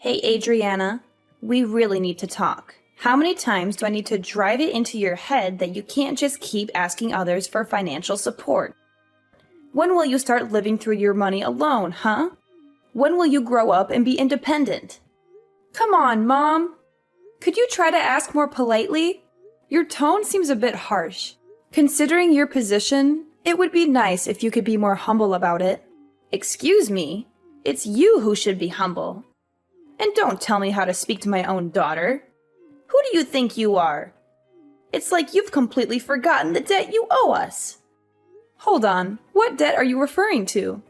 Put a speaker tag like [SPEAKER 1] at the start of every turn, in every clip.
[SPEAKER 1] Hey, Adriana, we really need to talk. How many times do I need to drive it into your head that you can't just keep asking others for financial support? When will you start living through your money alone, huh? When will you grow up and be independent? Come on, Mom! Could you try to ask more politely? Your tone seems a bit harsh. Considering your position, it would be nice if you could be more humble about it. Excuse me, it's you who should be humble. And don't tell me how to speak to my own daughter. Who do you think you are? It's like you've completely forgotten the debt you owe us. Hold on, what debt are you referring to?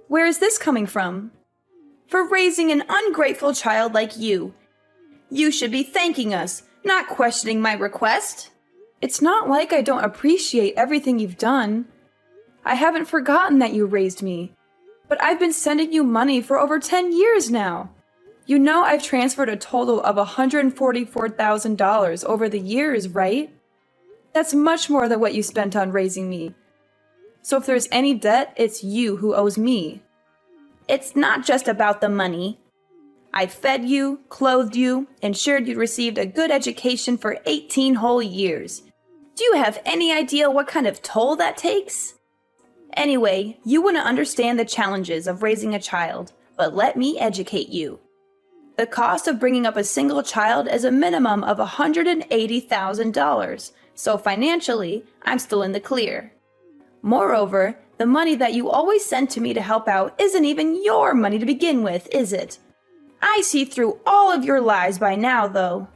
[SPEAKER 1] Where is this coming from? For raising an ungrateful child like you. You should be thanking us, not questioning my request. It's not like I don't appreciate everything you've done. I haven't forgotten that you raised me. But I've been sending you money for over 10 years now. You know I've transferred a total of $144,000 over the years, right? That's much more than what you spent on raising me. So if there's any debt, it's you who owes me. It's not just about the money. I fed you, clothed you, ensured you received a good education for 18 whole years. Do you have any idea what kind of toll that takes? Anyway, you wouldn't understand the challenges of raising a child, but let me educate you. The cost of bringing up a single child is a minimum of $180,000, so financially, I'm still in the clear. Moreover, the money that you always send to me to help out isn't even your money to begin with, is it? I see through all of your lies by now, though.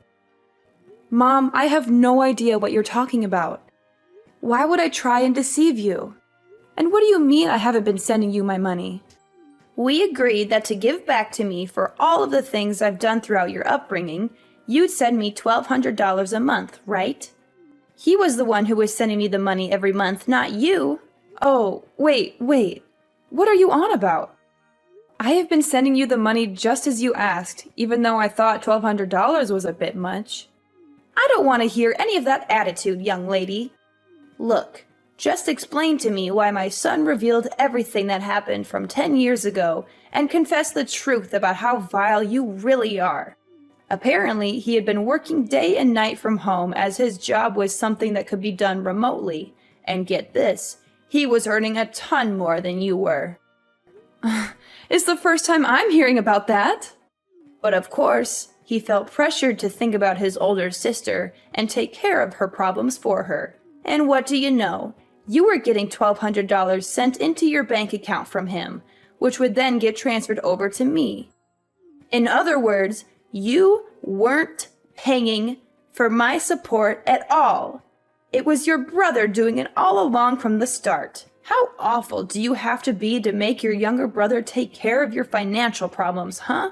[SPEAKER 1] Mom, I have no idea what you're talking about. Why would I try and deceive you? And what do you mean I haven't been sending you my money? We agreed that to give back to me for all of the things I've done throughout your upbringing, you'd send me $1,200 a month, right? He was the one who was sending me the money every month, not you. Oh, wait. What are you on about? I have been sending you the money just as you asked, even though I thought $1,200 was a bit much. I don't want to hear any of that attitude, young lady. Look, just explain to me why my son revealed everything that happened from 10 years ago and confessed the truth about how vile you really are. Apparently, he had been working day and night from home as his job was something that could be done remotely. And get this, he was earning a ton more than you were. It's the first time I'm hearing about that. But of course, he felt pressured to think about his older sister and take care of her problems for her. And what do you know? You were getting $1,200 sent into your bank account from him, which would then get transferred over to me. In other words, you weren't paying for my support at all. It was your brother doing it all along from the start. How awful do you have to be to make your younger brother take care of your financial problems, huh?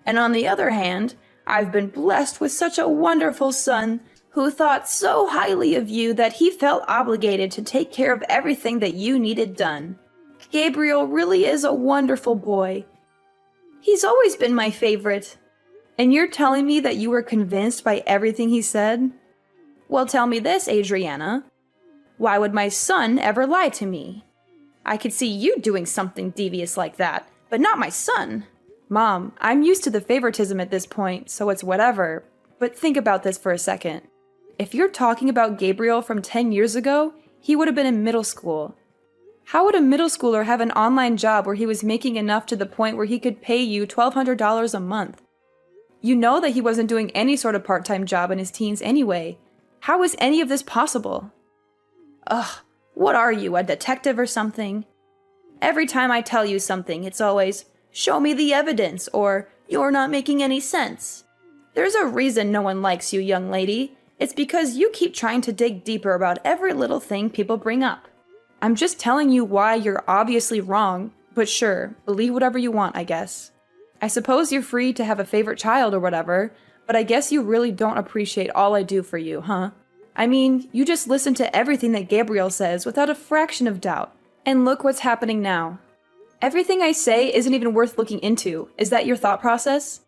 [SPEAKER 1] And on the other hand, I've been blessed with such a wonderful son who thought so highly of you that he felt obligated to take care of everything that you needed done. Gabriel really is a wonderful boy. He's always been my favorite. And you're telling me that you were convinced by everything he said? Well, tell me this, Adriana. Why would my son ever lie to me? I could see you doing something devious like that, but not my son. Mom, I'm used to the favoritism at this point, so it's whatever. But think about this for a second. If you're talking about Gabriel from 10 years ago, he would have been in middle school. How would a middle schooler have an online job where he was making enough to the point where he could pay you $1,200 a month? You know that he wasn't doing any sort of part-time job in his teens anyway. How is any of this possible? Ugh, what are you, a detective or something? Every time I tell you something, it's always, show me the evidence, or you're not making any sense. There's a reason no one likes you, young lady. It's because you keep trying to dig deeper about every little thing people bring up. I'm just telling you why you're obviously wrong, but sure, believe whatever you want, I guess. I suppose you're free to have a favorite child or whatever, but I guess you really don't appreciate all I do for you, huh? I mean, you just listen to everything that Gabriel says without a fraction of doubt. And look what's happening now. Everything I say isn't even worth looking into. Is that your thought process?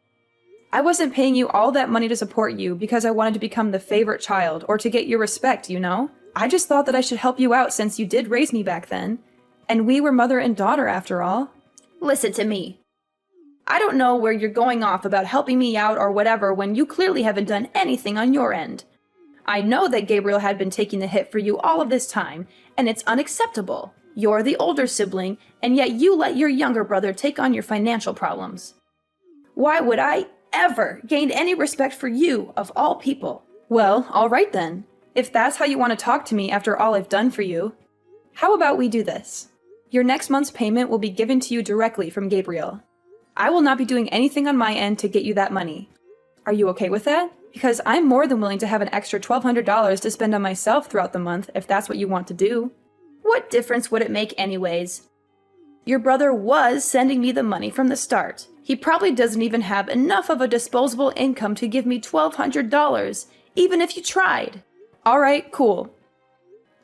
[SPEAKER 1] I wasn't paying you all that money to support you because I wanted to become the favorite child or to get your respect, you know? I just thought that I should help you out since you did raise me back then. And we were mother and daughter after all. Listen to me. I don't know where you're going off about helping me out or whatever when you clearly haven't done anything on your end. I know that Gabriel had been taking the hit for you all of this time, and it's unacceptable. You're the older sibling, and yet you let your younger brother take on your financial problems. Why would I ever gain any respect for you, of all people? Well, all right then. If that's how you want to talk to me after all I've done for you, how about we do this? Your next month's payment will be given to you directly from Gabriel. I will not be doing anything on my end to get you that money. Are you okay with that? Because I'm more than willing to have an extra $1,200 to spend on myself throughout the month if that's what you want to do. What difference would it make anyways? Your brother was sending me the money from the start. He probably doesn't even have enough of a disposable income to give me $1,200, even if you tried. Alright, cool.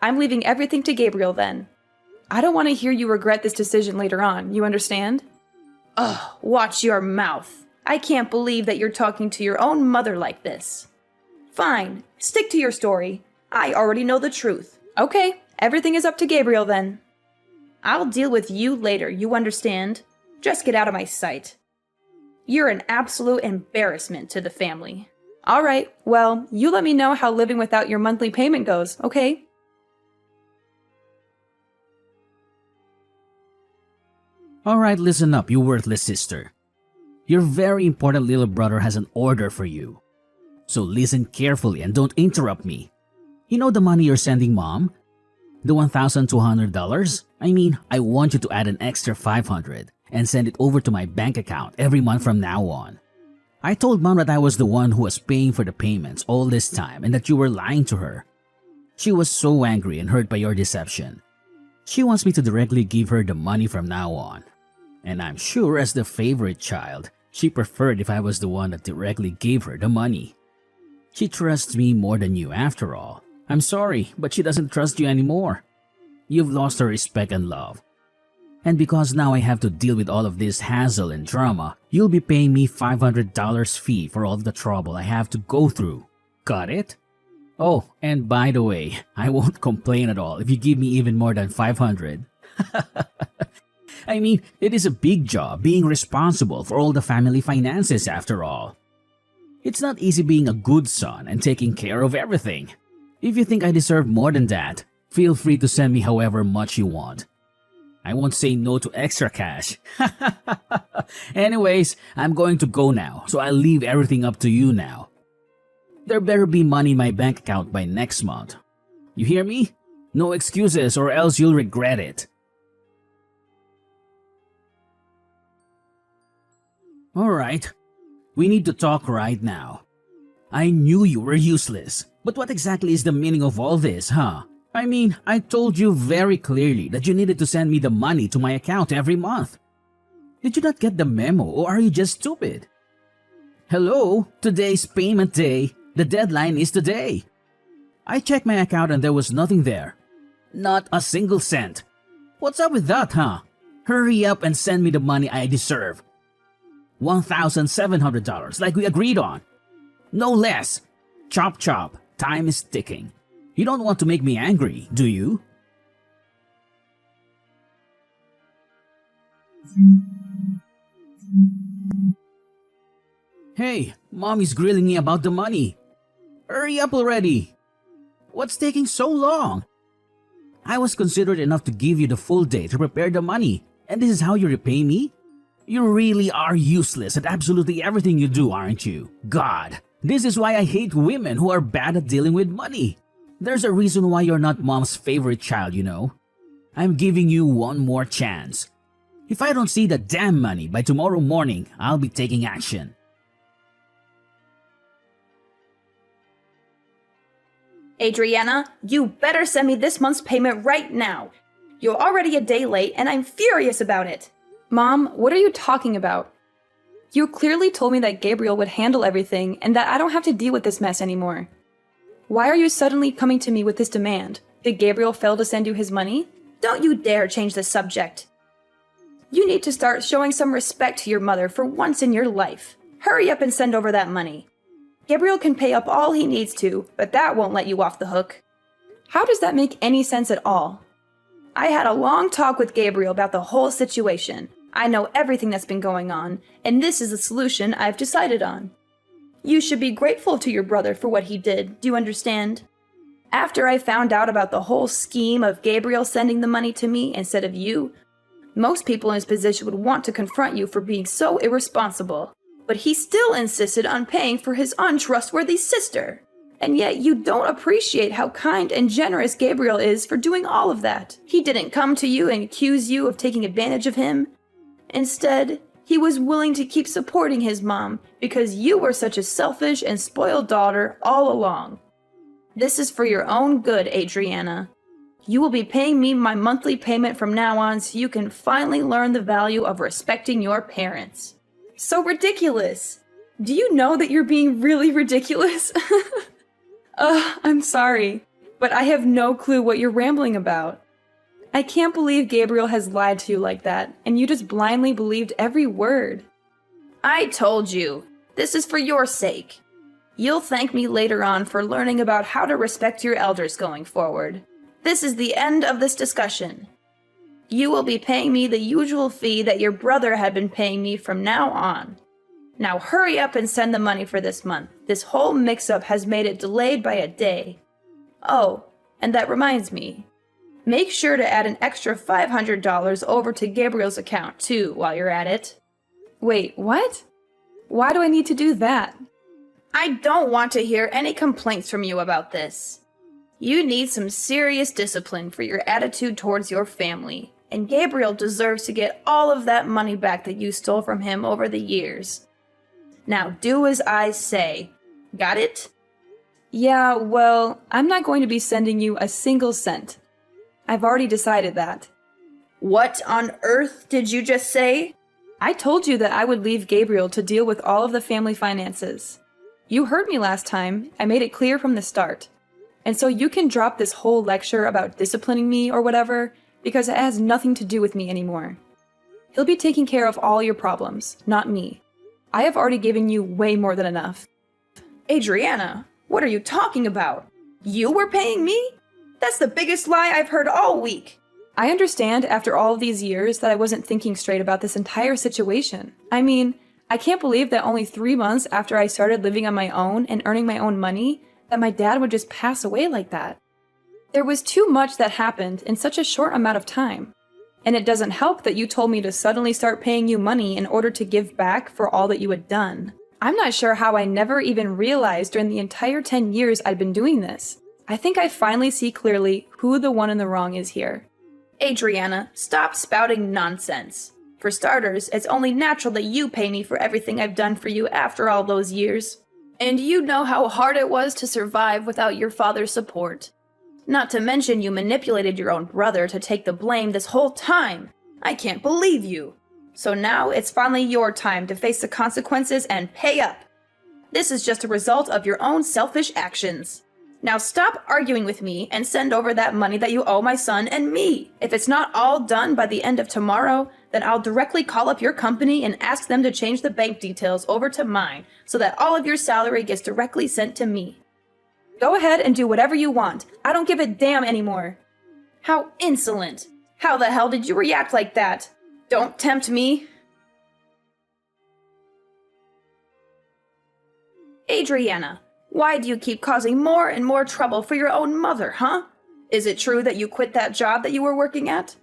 [SPEAKER 1] I'm leaving everything to Gabriel then. I don't want to hear you regret this decision later on, you understand? Ugh, watch your mouth. I can't believe that you're talking to your own mother like this. Fine, stick to your story. I already know the truth. Okay, everything is up to Gabriel then. I'll deal with you later, you understand? Just get out of my sight. You're an absolute embarrassment to the family. Alright, well, you let me know how living without your monthly payment goes, okay?
[SPEAKER 2] Alright, listen up, you worthless sister. Your very important little brother has an order for you. So listen carefully and don't interrupt me. You know the money you're sending mom? The $1,200? I mean, I want you to add an extra $500 and send it over to my bank account every month from now on. I told mom that I was the one who was paying for the payments all this time and that you were lying to her. She was so angry and hurt by your deception. She wants me to directly give her the money from now on. And I'm sure as the favorite child, she preferred if I was the one that directly gave her the money. She trusts me more than you after all. I'm sorry, but she doesn't trust you anymore. You've lost her respect and love. And because now I have to deal with all of this hassle and drama, you'll be paying me $500 fee for all the trouble I have to go through. Got it? Oh, and by the way, I won't complain at all if you give me even more than $500. I mean, it is a big job being responsible for all the family finances after all. It's not easy being a good son and taking care of everything. If you think I deserve more than that, feel free to send me however much you want. I won't say no to extra cash. Anyways, I'm going to go now, so I'll leave everything up to you now. There better be money in my bank account by next month. You hear me? No excuses or else you'll regret it. Alright, we need to talk right now. I knew you were useless, but what exactly is the meaning of all this, huh? I mean, I told you very clearly that you needed to send me the money to my account every month. Did you not get the memo or are you just stupid? Hello, today's payment day. The deadline is today. I checked my account and there was nothing there. Not a single cent. What's up with that, huh? Hurry up and send me the money I deserve. $1,700 like we agreed on. No less. Chop chop, time is ticking. You don't want to make me angry, do you? Hey, mommy's grilling me about the money. Hurry up already. What's taking so long? I was considerate enough to give you the full day to prepare the money, and this is how you repay me? You really are useless at absolutely everything you do, aren't you? God, this is why I hate women who are bad at dealing with money. There's a reason why you're not mom's favorite child, you know. I'm giving you one more chance. If I don't see the damn money by tomorrow morning, I'll be taking action.
[SPEAKER 1] Adriana, you better send me this month's payment right now. You're already a day late and I'm furious about it. Mom, what are you talking about? You clearly told me that Gabriel would handle everything and that I don't have to deal with this mess anymore. Why are you suddenly coming to me with this demand? Did Gabriel fail to send you his money? Don't you dare change the subject. You need to start showing some respect to your mother for once in your life. Hurry up and send over that money. Gabriel can pay up all he needs to, but that won't let you off the hook. How does that make any sense at all? I had a long talk with Gabriel about the whole situation. I know everything that's been going on, and this is the solution I've decided on. You should be grateful to your brother for what he did, do you understand? After I found out about the whole scheme of Gabriel sending the money to me instead of you, most people in his position would want to confront you for being so irresponsible. But he still insisted on paying for his untrustworthy sister. And yet you don't appreciate how kind and generous Gabriel is for doing all of that. He didn't come to you and accuse you of taking advantage of him. Instead, he was willing to keep supporting his mom because you were such a selfish and spoiled daughter all along. This is for your own good, Adriana. You will be paying me my monthly payment from now on so you can finally learn the value of respecting your parents. So ridiculous. Do you know that you're being really ridiculous? I'm sorry, but I have no clue what you're rambling about. I can't believe Gabriel has lied to you like that, and you just blindly believed every word. I told you, this is for your sake. You'll thank me later on for learning about how to respect your elders going forward. This is the end of this discussion. You will be paying me the usual fee that your brother had been paying me from now on. Now hurry up and send the money for this month. This whole mix-up has made it delayed by a day. Oh, and that reminds me. Make sure to add an extra $500 over to Gabriel's account, too, while you're at it. Wait, what? Why do I need to do that? I don't want to hear any complaints from you about this. You need some serious discipline for your attitude towards your family, and Gabriel deserves to get all of that money back that you stole from him over the years. Now do as I say. Got it? Yeah, well, I'm not going to be sending you a single cent. I've already decided that. What on earth did you just say? I told you that I would leave Gabriel to deal with all of the family finances. You heard me last time. I made it clear from the start. And so you can drop this whole lecture about disciplining me or whatever, because it has nothing to do with me anymore. He'll be taking care of all your problems, not me. I have already given you way more than enough. Adriana, what are you talking about? You were paying me? That's the biggest lie I've heard all week. I understand after all of these years that I wasn't thinking straight about this entire situation. I mean, I can't believe that only 3 months after I started living on my own and earning my own money, that my dad would just pass away like that. There was too much that happened in such a short amount of time. And it doesn't help that you told me to suddenly start paying you money in order to give back for all that you had done. I'm not sure how I never even realized during the entire 10 years I'd been doing this. I think I finally see clearly who the one in the wrong is here. Adriana, stop spouting nonsense. For starters, it's only natural that you pay me for everything I've done for you after all those years. And you know how hard it was to survive without your father's support. Not to mention you manipulated your own brother to take the blame this whole time. I can't believe you. So now it's finally your time to face the consequences and pay up. This is just a result of your own selfish actions. Now stop arguing with me and send over that money that you owe my son and me. If it's not all done by the end of tomorrow, then I'll directly call up your company and ask them to change the bank details over to mine so that all of your salary gets directly sent to me. Go ahead and do whatever you want. I don't give a damn anymore. How insolent. How the hell did you react like that? Don't tempt me. Adriana, why do you keep causing more and more trouble for your own mother, huh? Is it true that you quit that job that you were working at?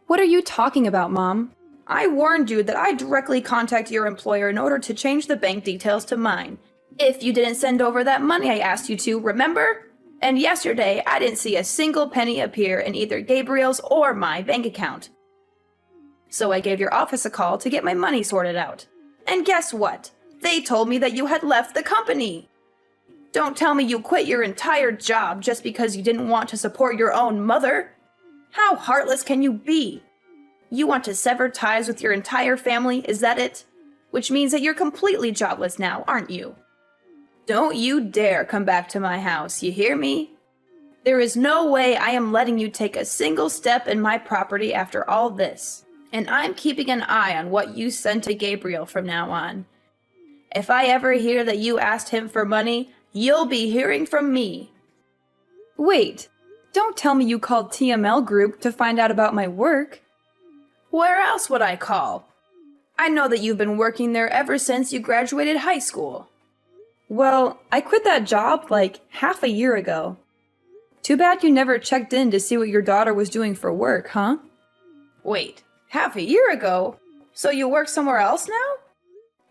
[SPEAKER 1] What are you talking about, Mom? I warned you that I'd directly contact your employer in order to change the bank details to mine. If you didn't send over that money I asked you to, remember? And yesterday, I didn't see a single penny appear in either Gabriel's or my bank account. So I gave your office a call to get my money sorted out. And guess what? They told me that you had left the company. Don't tell me you quit your entire job just because you didn't want to support your own mother. How heartless can you be? You want to sever ties with your entire family, is that it? Which means that you're completely jobless now, aren't you? Don't you dare come back to my house, you hear me? There is no way I am letting you take a single step in my property after all this. And I'm keeping an eye on what you send to Gabriel from now on. If I ever hear that you asked him for money, you'll be hearing from me. Wait, don't tell me you called TML Group to find out about my work. Where else would I call? I know that you've been working there ever since you graduated high school. Well, I quit that job like half a year ago. Too bad you never checked in to see what your daughter was doing for work, huh? Wait, half a year ago? So you work somewhere else now?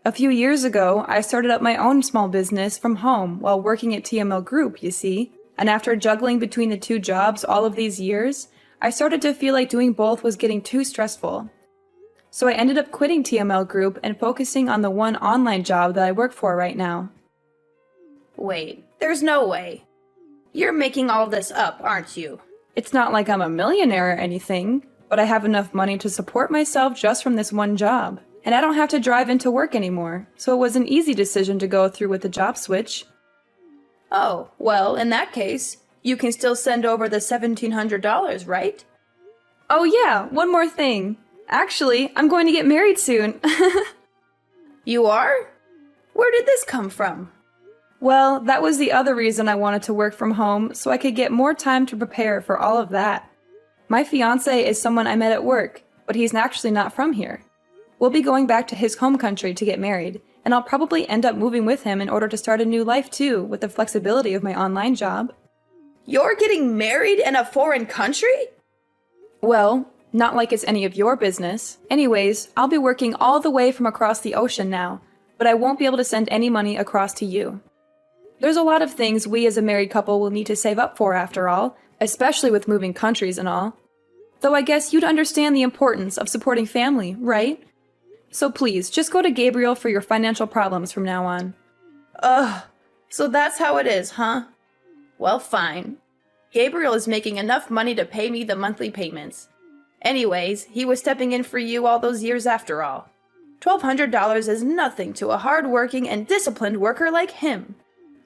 [SPEAKER 1] A few years ago, I started up my own small business from home while working at TML Group, you see. And after juggling between the two jobs all of these years, I started to feel like doing both was getting too stressful. So I ended up quitting TML Group and focusing on the one online job that I work for right now. Wait, there's no way. You're making all this up, aren't you? It's not like I'm a millionaire or anything, but I have enough money to support myself just from this one job. And I don't have to drive into work anymore, so it was an easy decision to go through with the job switch. Oh, well, in that case, you can still send over the $1,700, right? Oh yeah, one more thing. Actually, I'm going to get married soon. You are? Where did this come from? Well, that was the other reason I wanted to work from home, so I could get more time to prepare for all of that. My fiancé is someone I met at work, but he's actually not from here. We'll be going back to his home country to get married, and I'll probably end up moving with him in order to start a new life too, with the flexibility of my online job. You're getting married in a foreign country? Well, not like it's any of your business. Anyways, I'll be working all the way from across the ocean now, but I won't be able to send any money across to you. There's a lot of things we as a married couple will need to save up for after all, especially with moving countries and all. Though I guess you'd understand the importance of supporting family, right? So please, just go to Gabriel for your financial problems from now on. Ugh, so that's how it is, huh? Well, fine. Gabriel is making enough money to pay me the monthly payments. Anyways, he was stepping in for you all those years after all. $1,200 is nothing to a hard-working and disciplined worker like him.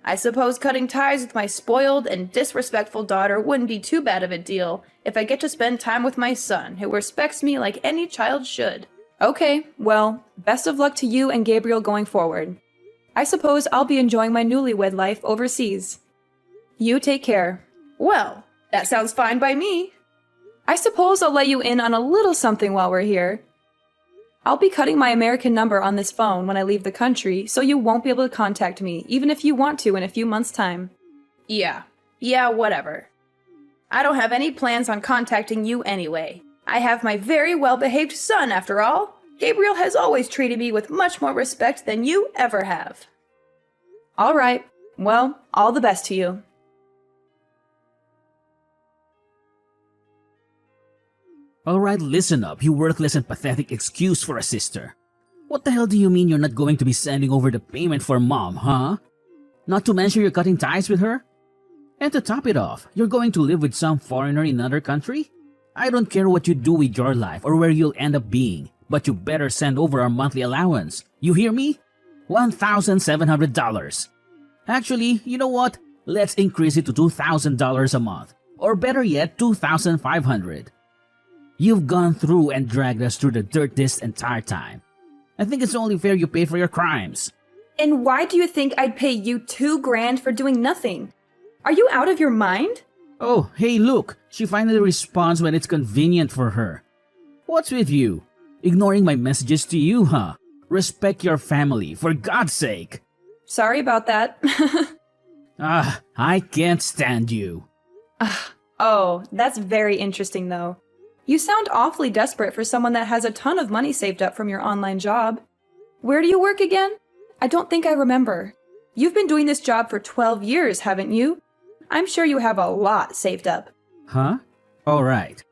[SPEAKER 1] I suppose cutting ties with my spoiled and disrespectful daughter wouldn't be too bad of a deal if I get to spend time with my son, who respects me like any child should. Okay, well, best of luck to you and Gabriel going forward. I suppose I'll be enjoying my newlywed life overseas. You take care. Well, that sounds fine by me. I suppose I'll let you in on a little something while we're here. I'll be cutting my American number on this phone when I leave the country, so you won't be able to contact me, even if you want to in a few months' time. Yeah, whatever. I don't have any plans on contacting you anyway. I have my very well-behaved son, after all. Gabriel has always treated me with much more respect than you ever have. All right. Well, all the best to you.
[SPEAKER 2] Alright, listen up, you worthless and pathetic excuse for a sister. What the hell do you mean you're not going to be sending over the payment for mom, huh? Not to mention you're cutting ties with her? And to top it off, you're going to live with some foreigner in another country? I don't care what you do with your life or where you'll end up being, but you better send over our monthly allowance. You hear me? $1,700. Actually, you know what? Let's increase it to $2,000 a month. Or better yet, $2,500. You've gone through and dragged us through the dirt this entire time. I think it's only fair you pay for your crimes.
[SPEAKER 1] And why do you think I'd pay you $2,000 for doing nothing? Are you out of your mind?
[SPEAKER 2] Oh, hey look, she finally responds when it's convenient for her. What's with you? Ignoring my messages to you, huh? Respect your family, for God's sake.
[SPEAKER 1] Sorry about that.
[SPEAKER 2] I can't stand you.
[SPEAKER 1] Oh, that's very interesting though. You sound awfully desperate for someone that has a ton of money saved up from your online job. Where do you work again? I don't think I remember. You've been doing this job for 12 years, haven't you? I'm sure you have a lot saved up.
[SPEAKER 2] Huh? Alright.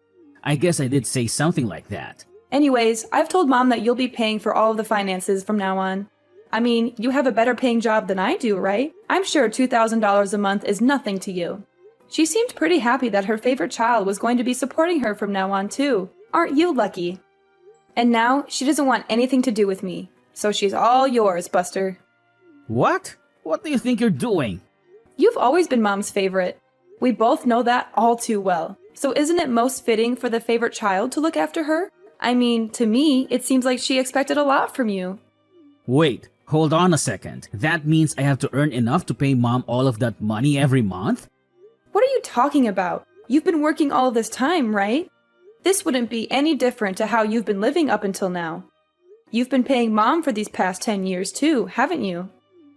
[SPEAKER 2] I guess I did say something like that.
[SPEAKER 1] Anyways, I've told Mom that you'll be paying for all of the finances from now on. I mean, you have a better paying job than I do, right? I'm sure $2,000 a month is nothing to you. She seemed pretty happy that her favorite child was going to be supporting her from now on too. Aren't you lucky? And now, she doesn't want anything to do with me. So she's all yours, Buster.
[SPEAKER 2] What? What do you think you're doing?
[SPEAKER 1] You've always been Mom's favorite. We both know that all too well. So isn't it most fitting for the favorite child to look after her? I mean, to me, it seems like she expected a lot from you.
[SPEAKER 2] Wait, hold on a second. That means I have to earn enough to pay Mom all of that money every month?
[SPEAKER 1] What are you talking about? You've been working all this time, right? This wouldn't be any different to how you've been living up until now. You've been paying Mom for these past 10 years too, haven't you?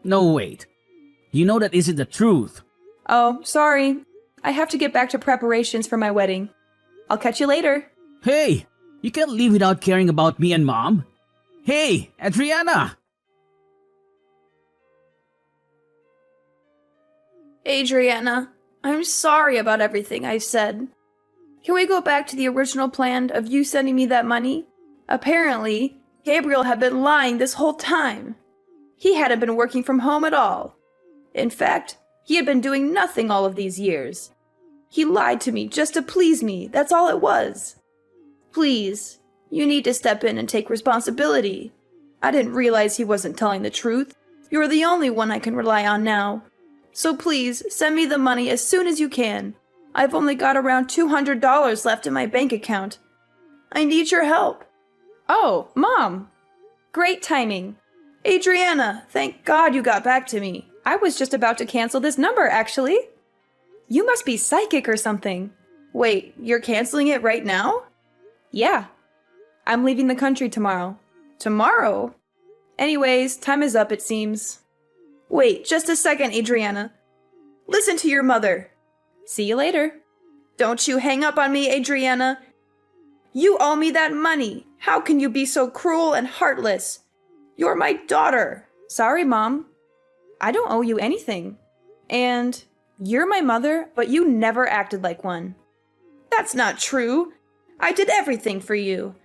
[SPEAKER 2] No, wait. You know that isn't the truth.
[SPEAKER 1] Oh, sorry. I have to get back to preparations for my wedding. I'll catch you later.
[SPEAKER 2] Hey, you can't leave without caring about me and Mom. Hey, Adriana!
[SPEAKER 1] Adriana, I'm sorry about everything I've said. Can we go back to the original plan of you sending me that money? Apparently, Gabriel had been lying this whole time. He hadn't been working from home at all. In fact, he had been doing nothing all of these years. He lied to me just to please me, that's all it was. Please, you need to step in and take responsibility. I didn't realize he wasn't telling the truth. You're the only one I can rely on now. So please, send me the money as soon as you can. I've only got around $200 left in my bank account. I need your help. Oh, Mom! Great timing. Adriana, thank God you got back to me. I was just about to cancel this number, actually. You must be psychic or something. Wait, you're canceling it right now? Yeah. I'm leaving the country tomorrow. Tomorrow? Anyways, time is up, it seems. Wait, just a second, Adriana. Listen to your mother. See you later. Don't you hang up on me, Adriana. You owe me that money. How can you be so cruel and heartless? You're my daughter. Sorry, Mom. I don't owe you anything. And you're my mother, but you never acted like one. That's not true. I did everything for you.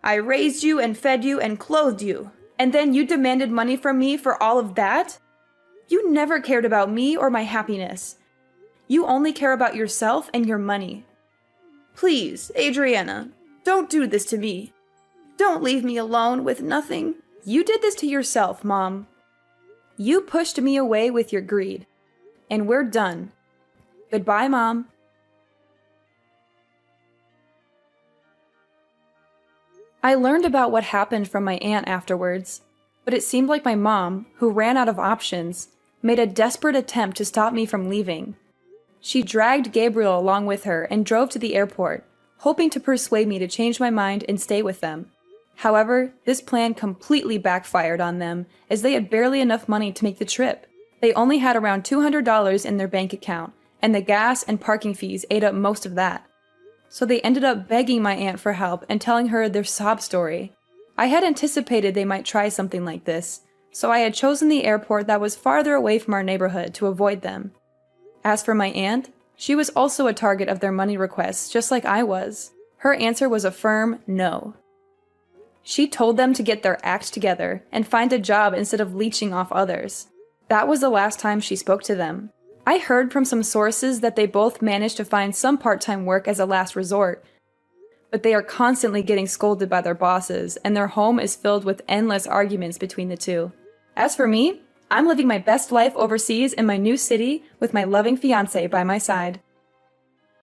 [SPEAKER 1] I raised you and fed you and clothed you. And then you demanded money from me for all of that? You never cared about me or my happiness. You only care about yourself and your money. Please, Adriana, don't do this to me. Don't leave me alone with nothing. You did this to yourself, Mom. You pushed me away with your greed. And we're done. Goodbye, Mom. I learned about what happened from my aunt afterwards, but it seemed like my mom, who ran out of options, made a desperate attempt to stop me from leaving. She dragged Gabriel along with her and drove to the airport, hoping to persuade me to change my mind and stay with them. However, this plan completely backfired on them, as they had barely enough money to make the trip. They only had around $200 in their bank account, and the gas and parking fees ate up most of that. So they ended up begging my aunt for help and telling her their sob story. I had anticipated they might try something like this, so I had chosen the airport that was farther away from our neighborhood to avoid them. As for my aunt, she was also a target of their money requests, just like I was. Her answer was a firm no. She told them to get their act together and find a job instead of leeching off others. That was the last time she spoke to them. I heard from some sources that they both managed to find some part-time work as a last resort, but they are constantly getting scolded by their bosses, and their home is filled with endless arguments between the two. As for me, I'm living my best life overseas in my new city with my loving fiancé by my side.